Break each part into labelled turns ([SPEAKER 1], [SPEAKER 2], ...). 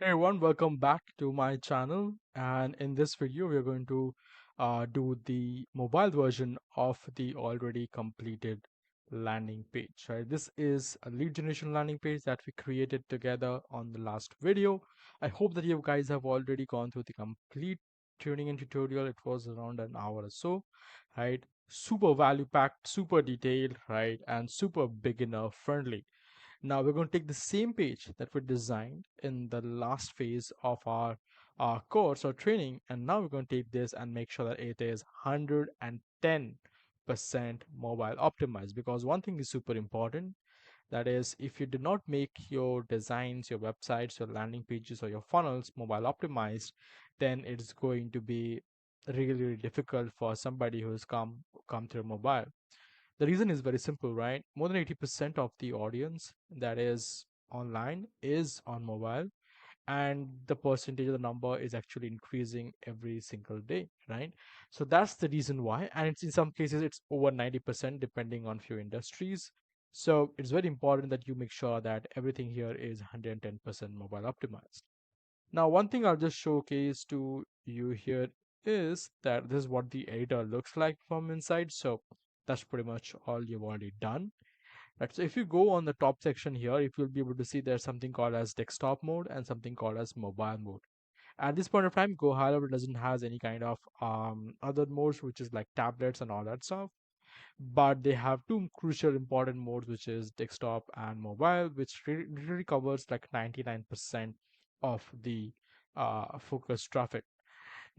[SPEAKER 1] Hey everyone, welcome back to my channel. And in this video, we're going to do the mobile version of the already completed landing page. Right, this is a lead generation landing page that we created together on the last video. I hope that you guys have already gone through the complete training and tutorial. It was around an hour or so, right? Super value packed, super detailed, right, and super beginner friendly. Now we're going to take the same page that we designed in the last phase of our course or training, and now we're going to take this and make sure that it is 110% mobile optimized, because one thing is super important. That is, if you do not make your designs, your websites, your landing pages, or your funnels mobile optimized, then it's going to be really, really difficult for somebody who's come through mobile. The reason is very simple, right? More than 80% of the audience that is online is on mobile, and the percentage of the number is actually increasing every single day, right? So that's the reason why, and it's in some cases it's over 90% depending on few industries. So it's very important that you make sure that everything here is 110% mobile optimized. Now, one thing I'll just showcase to you here is that this is what the editor looks like from inside. So that's pretty much all you've already done. Right. So if you go on the top section here, if you'll be able to see there's something called as desktop mode and something called as mobile mode. At this point of time, Gohighlevel doesn't has any kind of other modes, which is like tablets and all that stuff. But they have two crucial important modes, which is desktop and mobile, which really covers like 99% of the focus traffic.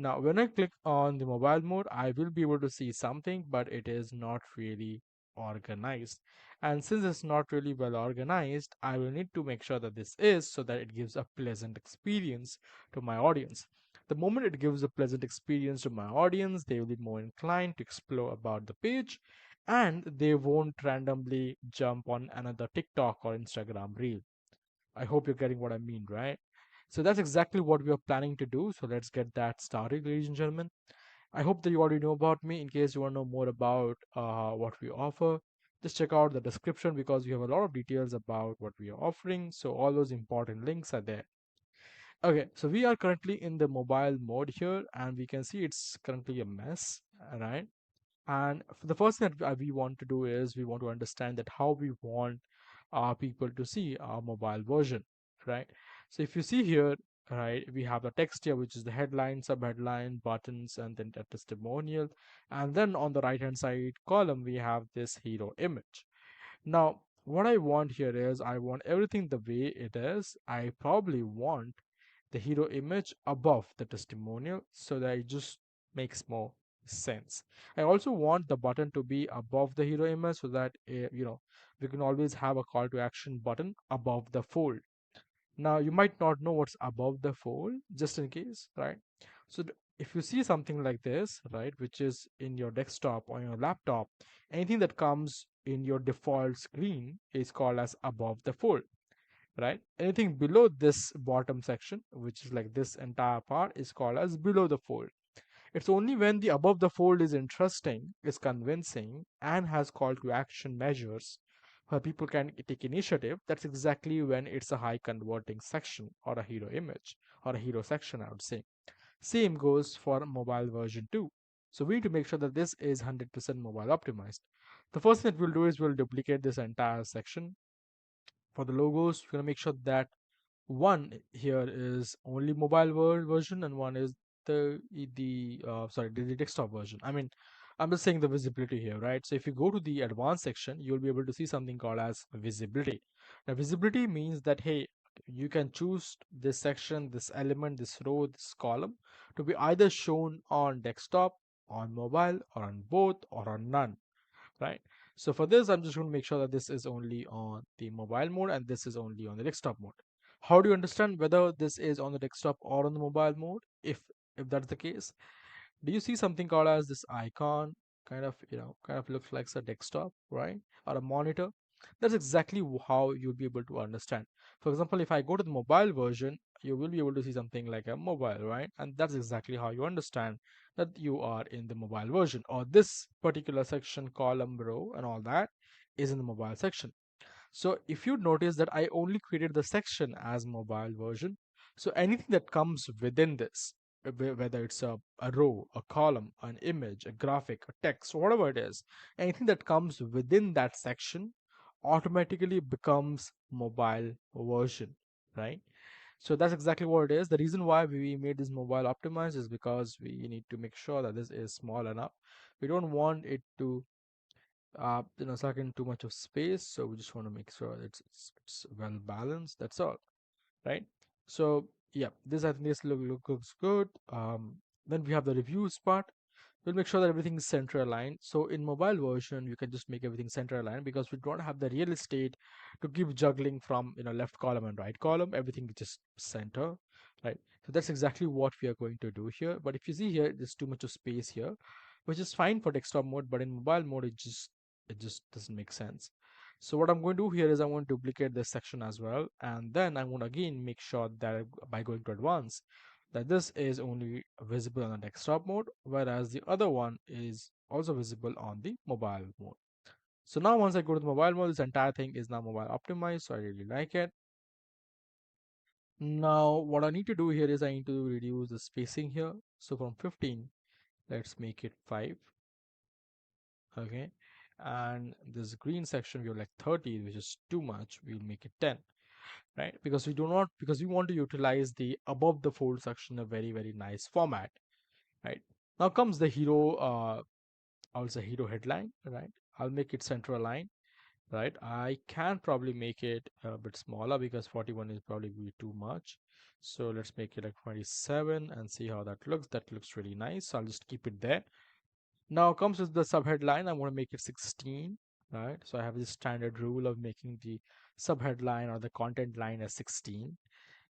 [SPEAKER 1] Now, when I click on the mobile mode, I will be able to see something, but it is not really organized. And since it's not really well organized, I will need to make sure that this is so that it gives a pleasant experience to my audience. The moment it gives a pleasant experience to my audience, they will be more inclined to explore about the page, and they won't randomly jump on another TikTok or Instagram reel. I hope you're getting what I mean, right? So that's exactly what we are planning to do. So let's get that started, ladies and gentlemen. I hope that you already know about me. In case you want to know more about what we offer, just check out the description because we have a lot of details about what we are offering. So all those important links are there. Okay, so we are currently in the mobile mode here, and we can see it's currently a mess, right? And the first thing that we want to do is we want to understand that how we want people to see our mobile version, right? So if you see here, right, we have the text here, which is the headline, subheadline, buttons, and then the testimonial. And then on the right hand side column, we have this hero image. Now, what I want here is I want everything the way it is. I probably want the hero image above the testimonial so that it just makes more sense. I also want the button to be above the hero image so that we can always have a call to action button above the fold. Now you might not know what's above the fold, just in case, right? So if you see something like this, right, which is in your desktop or your laptop, anything that comes in your default screen is called as above the fold, right? Anything below this bottom section, which is like this entire part, is called as below the fold. It's only when the above the fold is interesting, is convincing, and has call to action measures where people can take initiative, that's exactly when it's a high converting section or a hero image or a hero section, I would say. Same goes for mobile version 2. So we need to make sure that this is 100% mobile optimized. The first thing that we'll do is we'll duplicate this entire section. For the logos, we're going to make sure that one here is only mobile version and one is the desktop version. I mean, I'm just saying the visibility here, right? So if you go to the advanced section, you'll be able to see something called as visibility. Now visibility means that, hey, you can choose this section, this element, this row, this column to be either shown on desktop, on mobile, or on both, or on none, right? So for this, I'm just going to make sure that this is only on the mobile mode and this is only on the desktop mode. How do you understand whether this is on the desktop or on the mobile mode? If that's the case, do you see something called as this icon? Kind of looks like a desktop, right? Or a monitor. That's exactly how you'll be able to understand. For example, if I go to the mobile version, you will be able to see something like a mobile, right? And that's exactly how you understand that you are in the mobile version, or this particular section, column, row, and all that is in the mobile section. So if you notice that I only created the section as mobile version, So anything that comes within this, whether it's a row, a column, an image, a graphic, a text, whatever it is, anything that comes within that section automatically becomes mobile version, right? So that's exactly what it is. The reason why we made this mobile optimized is because we need to make sure that this is small enough. We don't want it to suck in too much of space, so we just want to make sure it's well balanced. That's all, right? So yeah, this I think this looks good. Then we have the reviews part. We'll make sure that everything is center aligned. So in mobile version, you can just make everything center aligned because we don't have the real estate to keep juggling from left column and right column. Everything is just center, right? So that's exactly what we are going to do here. But if you see here, there's too much of space here, which is fine for desktop mode, but in mobile mode, it just doesn't make sense. So what I'm going to do here is I want to duplicate this section as well, and then I want to again make sure that by going to advanced, that this is only visible on the desktop mode, whereas the other one is also visible on the mobile mode. So now once I go to the mobile mode, this entire thing is now mobile optimized, so I really like it. Now what I need to do here is I need to reduce the spacing here. So from 15, let's make it 5. Okay, and this green section we have like 30, which is too much. We'll make it 10, right? Because we want to utilize the above the fold section in a very nice format, right? Now comes the hero, also hero headline, right? I'll make it center aligned, right? I can probably make it a bit smaller because 41 is probably be too much. So let's make it like 27 and see how that looks. That looks really nice. So I'll just keep it there. Now comes with the subheadline. I want to make it 16, right? So I have this standard rule of making the subheadline or the content line as 16,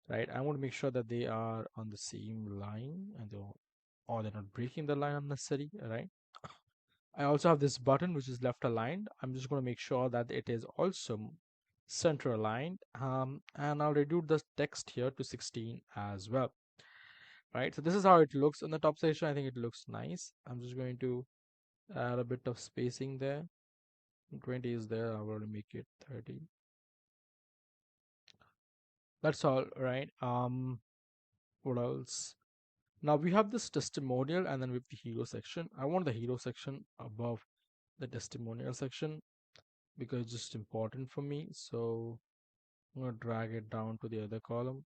[SPEAKER 1] right? I want to make sure that they are on the same line and or they're not breaking the line unnecessary, right? I also have this button which is left aligned. I'm just going to make sure that it is also center aligned, and I'll reduce the text here to 16 as well, right? So this is how it looks on the top section. I think it looks nice. I'm just going to add a bit of spacing there. 20 is there. I want to make it 30. That's all, right? What else? Now we have this testimonial and then with the hero section. I want the hero section above the testimonial section because it's just important for me. So I'm going to drag it down to the other column.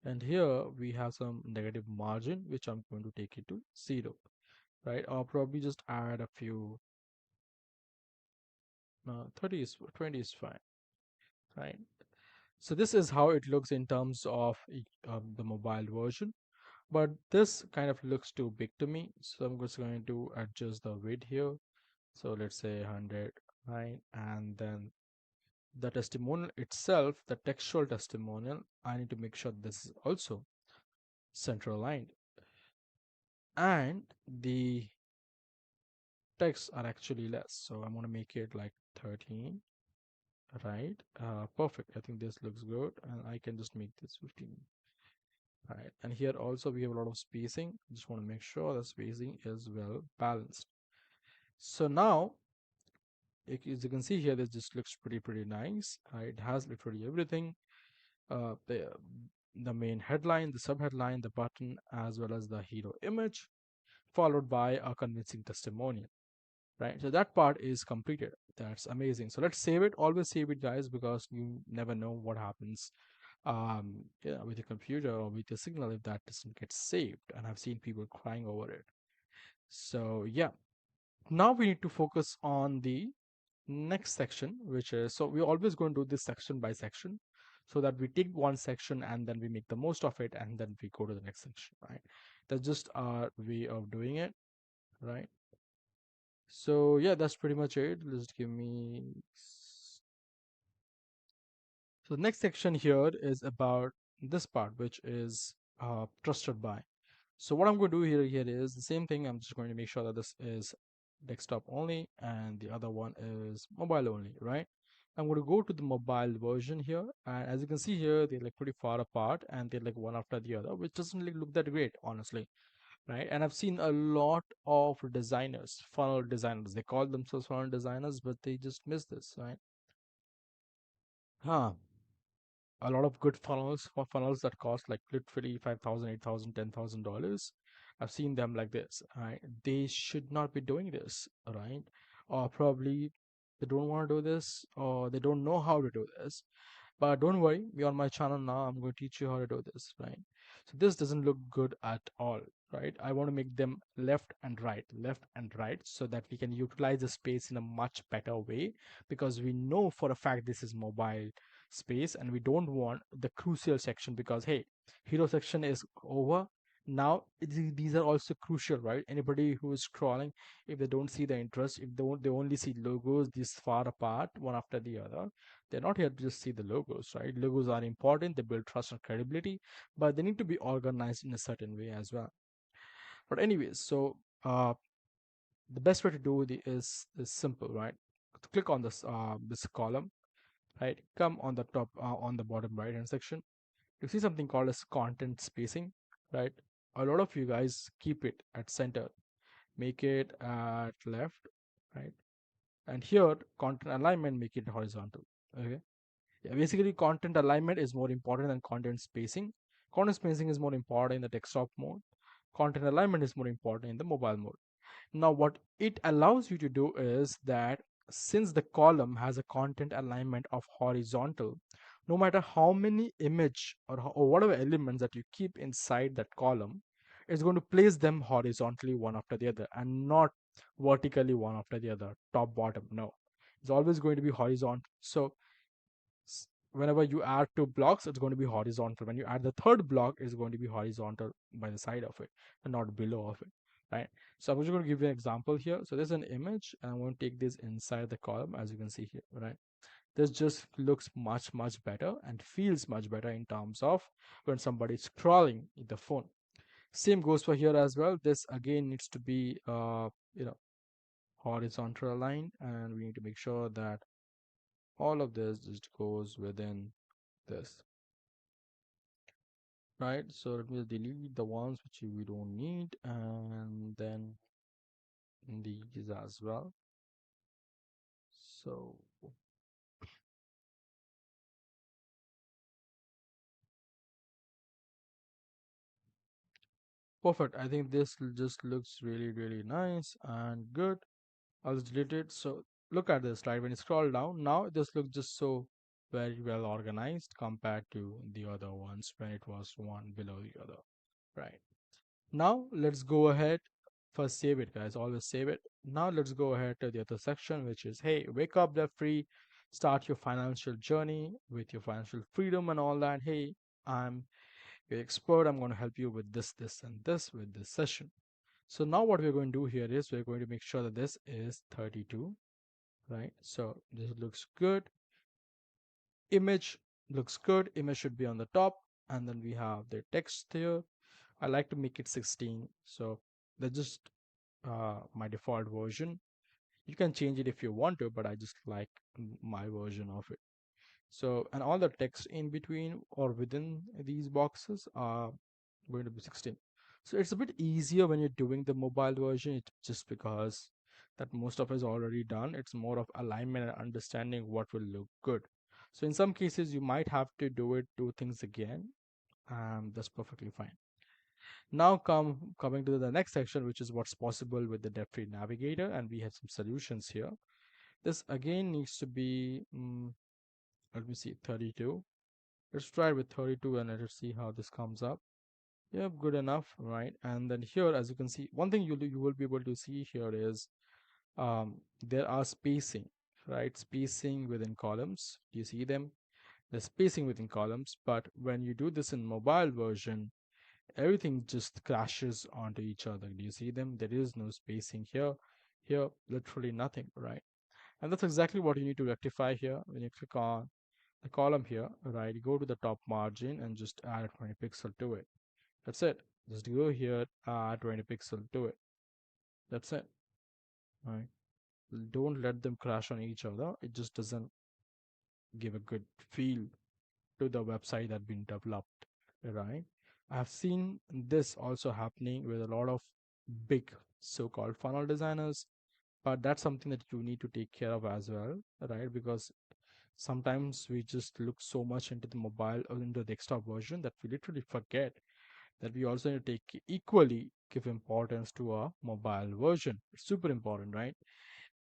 [SPEAKER 1] And here we have some negative margin, which I'm going to take it to 0, right? I'll probably just add a few. 30 is 20 is fine, right? So this is how it looks in terms of the mobile version, but this kind of looks too big to me. So I'm just going to adjust the width here. So let's say 100, right? And then the testimonial itself, the textual testimonial, I need to make sure this is also center aligned. And the texts are actually less. So I'm going to make it like 13, right? Perfect. I think this looks good. And I can just make this 15. Right, and here also we have a lot of spacing. Just want to make sure the spacing is well balanced. So now, as you can see here, this just looks pretty nice. It has literally everything. The main headline, the subheadline, the button, as well as the hero image, followed by a convincing testimonial. Right, so that part is completed. That's amazing. So let's save it. Always save it, guys, because you never know what happens yeah, with your computer or with your signal if that doesn't get saved, and I've seen people crying over it. So yeah, now we need to focus on the next section, which is, so we're always going to do this section by section so that we take one section and then we make the most of it and then we go to the next section, right? That's just our way of doing it, right? So yeah, that's pretty much it. Just give me. So the next section here is about this part, which is trusted by. So what I'm going to do here is the same thing. I'm just going to make sure that this is desktop only and the other one is mobile only, right? I'm going to go to the mobile version here, and as you can see here, they're like pretty far apart and they're like one after the other, which doesn't really look that great, honestly, right? And I've seen a lot of designers, funnel designers, they call themselves funnel designers, but they just miss this, right? Huh. a lot of good funnels, for funnels that cost like literally 5,000, 8,000, $10,000. I've seen them like this, right? They should not be doing this, right? Or probably they don't want to do this, or they don't know how to do this. But don't worry, you're on my channel now. I'm going to teach you how to do this, right? So this doesn't look good at all, right? I want to make them left and right, so that we can utilize the space in a much better way, because we know for a fact this is mobile space, and we don't want the crucial section, because hey, hero section is over. Now these are also crucial, right? Anybody who is scrolling, if they don't see the interest, if they only see logos this far apart one after the other, they're not here to just see the logos, right? Logos are important, they build trust and credibility, but they need to be organized in a certain way as well. But anyways, so the best way to do is simple, right? Click on this column, right? Come on the top, on the bottom right hand section, you see something called as content spacing, right? A lot of you guys keep it at center, make it at left, right? And here content alignment, make it horizontal. Okay. Yeah, basically content alignment is more important than content spacing. Content spacing is more important in the desktop mode. Content alignment is more important in the mobile mode. Now, what it allows you to do is that since the column has a content alignment of horizontal, no matter how many image or whatever elements that you keep inside that column, it's going to place them horizontally one after the other and not vertically one after the other, top, bottom. No, it's always going to be horizontal. So whenever you add two blocks, it's going to be horizontal. When you add the third block, it's going to be horizontal by the side of it and not below of it, right? So I'm just going to give you an example here. So there's an image, and I'm going to take this inside the column, as you can see here, right? This just looks much better and feels much better in terms of when somebody's scrolling the phone. Same goes for here as well. This again needs to be horizontal aligned, and we need to make sure that all of this just goes within this, right? So let me delete the ones which we don't need, and then these as well. So perfect. I think this just looks really nice and good. I'll just delete it. So look at this, right? When you scroll down, now this looks just so very well organized compared to the other ones when it was one below the other, right? Now let's go ahead. First save it, guys, always save it. Now let's go ahead to the other section, which is, hey, wake up, they're free, start your financial journey with your financial freedom and all that. Hey, I'm your expert, I'm going to help you with this and this with this session. So now what we're going to do here is we're going to make sure that this is 32, right? So this looks good. Image looks good. Image should be on the top, and then we have the text here. I like to make it 16, so that's just my default version. You can change it if you want to, but I just like my version of it. So, and all the text in between or within these boxes are going to be 16. So it's a bit easier when you're doing the mobile version, just because that most of it is already done. It's more of alignment and understanding what will look good. So in some cases you might have to do things again, and that's perfectly fine. Now coming to the next section, which is what's possible with the debt-free navigator, and we have some solutions here. This again needs to be let me see, 32. Let's try with 32 and let's see how this comes up. Yeah, good enough, right? And then here, as you can see, one thing you will be able to see here is there are spacing, right? Spacing within columns. Do you see them? The spacing within columns. But when you do this in mobile version, everything just crashes onto each other. Do you see them? There is no spacing here. Here, literally nothing, right? And that's exactly what you need to rectify here. When you click on the column here, right, you go to the top margin and just add 20 pixel to it. That's it. Just go here, add 20 pixel to it. That's it, right? Don't let them crash on each other. It just doesn't give a good feel to the website that been developed, right? I've seen this also happening with a lot of big so-called funnel designers, but that's something that you need to take care of as well, right? Because Sometimes we just look so much into the mobile or into the desktop version that we literally forget that we also need to take equally give importance to a mobile version. It's super important, right?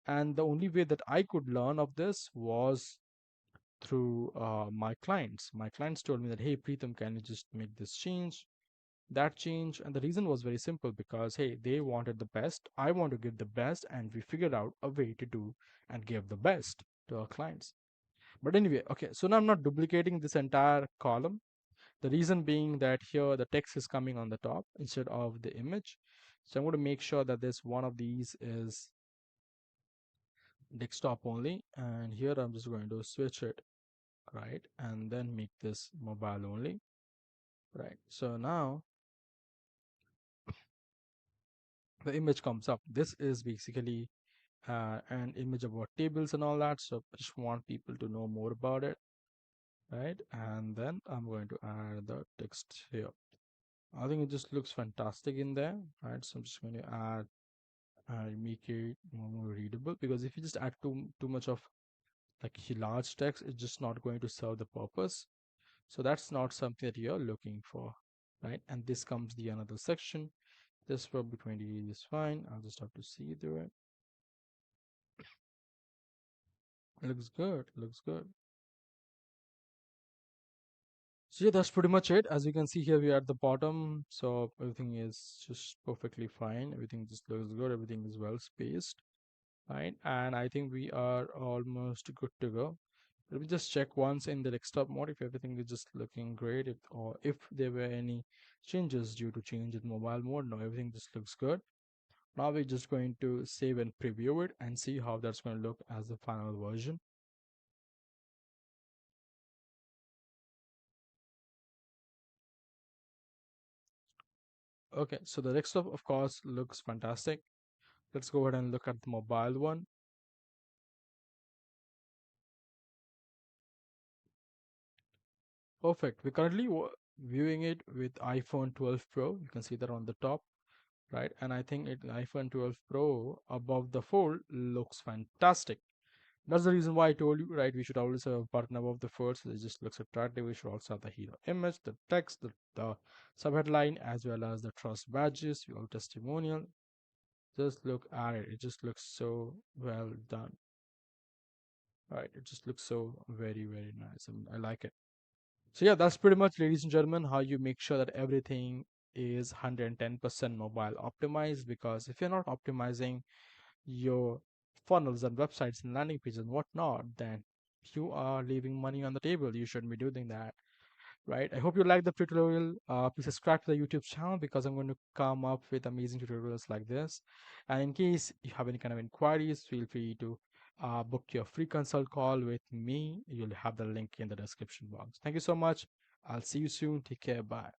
[SPEAKER 1] And the only way that I could learn of this was through my clients. My clients told me that, hey, Pritam, can you just make this change, that change? And the reason was very simple because, hey, they wanted the best. I want to give the best, and we figured out a way to do and give the best to our clients. But anyway, okay, so now I'm not duplicating this entire column. The reason being that here the text is coming on the top instead of the image. So I'm going to make sure that this one of these is desktop only, and here I'm just going to switch it, right, and then make this mobile only, right? So now the image comes up. This is basically an image about tables and all that, so I just want people to know more about it, right? And then I'm going to add the text here. I think it just looks fantastic in there, right? So I'm just going to add and make it more readable, because if you just add too much of like large text, it's just not going to serve the purpose. So that's not something that you're looking for, right? And this comes the another section. This verb 20 is fine. I'll just have to see through it. Looks good, looks good. So yeah, that's pretty much it. As you can see here, we are at the bottom, so everything is just perfectly fine. Everything just looks good. Everything is well spaced, right? And I think we are almost good to go. Let me just check once in the desktop mode if everything is just looking great, if or if there were any changes due to change in mobile mode. No, everything just looks good. Now we're just going to save and preview it and see how that's going to look as the final version. Okay, so the desktop of course looks fantastic. Let's go ahead and look at the mobile one. Perfect. We're currently viewing it with iPhone 12 Pro. You can see that on the top, right? And I think iPhone 12 Pro above the fold looks fantastic. That's the reason why I told you, right? We should always have a button above the fold, so it just looks attractive. We should also have the hero image, the text, the subheadline, as well as the trust badges, your testimonial. Just look at it. It just looks so well done. Right? It just looks so very, very nice. I mean, I like it. So yeah, that's pretty much, ladies and gentlemen, how you make sure that everything is 110% mobile optimized. Because if you're not optimizing your funnels and websites and landing pages and whatnot, then you are leaving money on the table. You shouldn't be doing that, right? I hope you like the tutorial. Please subscribe to the YouTube channel, because I'm going to come up with amazing tutorials like this. And in case you have any kind of inquiries, feel free to book your free consult call with me. You'll have the link in the description box. Thank you so much. I'll see you soon. Take care. Bye.